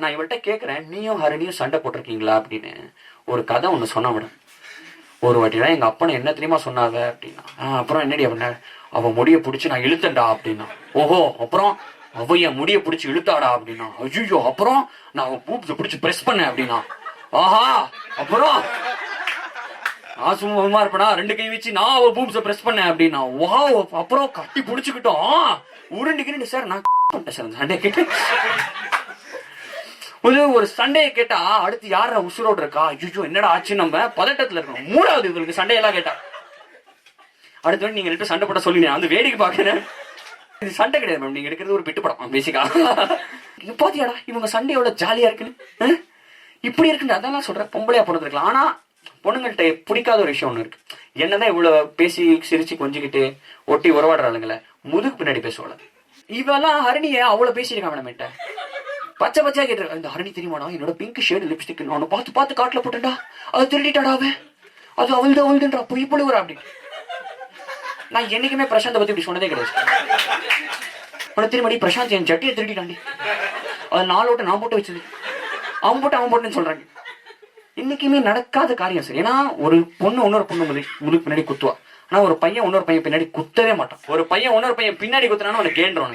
நான் இவள்கிட்ட கேட்கறேன், நீயும் ஹரிணியும் சண்டை போட்டிருக்கீங்களா அப்படின்னு. ஒரு கதை ஒண்ணு சொன்னா மேடம். ஒரு வாட்டிலாம் எங்க அப்பனை என்ன தெரியுமா சொன்னாங்க அப்படின்னா, அப்புறம் என்னடி அவன அவ முடிய பிடிச்சி நான் இழுத்தண்டா அப்படின்னா. ஓஹோ, அப்புறம் அவ என் முடிய பிடிச்சி இழுத்தாடா அப்படின்னா. ஐயோ, அப்புறம் நான் அவன் பூப்ஸ பிடிச்சி பிரஸ் பண்ணேன் அப்படின்னா. ஆஹா, அப்புறம் நான் சும்மா இருப்பேனா, 2 கை வச்சு நான் அவ பூப்ஸ பிரஸ் பண்ணேன் அப்படின்னா. வா, அப்புறம் கட்டி பிடிச்சுக்கிட்டோம் உருண்டுக்கிறேன் சார். நான் பண்ணிட்டேன் சார் சண்டே கேட்டு. ஒரு சண்டையை கேட்டா அடுத்து யார உசுரோடு இருக்கா, ஐயோ என்னடா ஆச்சு, நம்ம பதட்டத்துல இருக்கணும். 3வது இவங்களுக்கு சண்டையெல்லாம் கேட்டா அடுத்து நீங்க 2 சண்டை போட்ட சொல்லி நான் வந்து வேடிக்கை பாக்குறேன். இது சண்டை கிடையாது மேம், நீங்க எடுக்கிறது ஒரு பிட்டு படம் பேசிக்கா. பாத்தியாடா இவங்க சண்டை எவ்வளவு ஜாலியா இருக்குன்னு, இப்படி இருக்குன்னு. அதெல்லாம் சொல்றேன், பொம்பளையா பிறந்திருக்கலாம். ஆனா பொண்ணுங்கள்ட்ட பிடிக்காத ஒரு விஷயம் ஒண்ணு இருக்கு. என்னதான் இவ்வளவு பேசி சிரிச்சு கொஞ்சிக்கிட்டு ஒட்டி உறவாடுறாளுங்களே, முதுகு பின்னாடி பேசுவாள். இவெல்லாம் ஹரிணிய அவ்வளவு பேசியிருக்கான் மேடம். பச்சை பச்சையா கேட்டு, இந்த ஹரிணி தெரியுமாடா என்னோட பிங்க் ஷேடு லிப்ஸ்டிக் நான் பார்த்து பார்த்து காட்டுல போட்டேன்டா, அது திருடிட்டாடா அவன், அது அவள்தான் பொய் புழுவுறா அப்படின்னு. நான் என்னைக்குமே பிரசாந்தை பத்தி இப்படி சொன்னதே கிடையாது. உனக்கு திரும்படி பிரசாந்த் என் சட்டியை திருடிட்டாண்டி, அது 4 ஓட்டு நான் போட்டு வச்சது, அவன் போட்டுன்னு சொல்றாங்க. இன்னைக்குமே நடக்காத காரியம் சார். ஏன்னா ஒரு பொண்ணு இன்னொரு பொண்ணு முதுக்கு பின்னாடி குத்துவா, ஆனா ஒரு பையன் இன்னொரு பையன் பின்னாடி குத்தவே மாட்டான். ஒரு பையன் இன்னொரு பையன் பின்னாடி குத்துறான்னு அவனை கேண்டுறான்.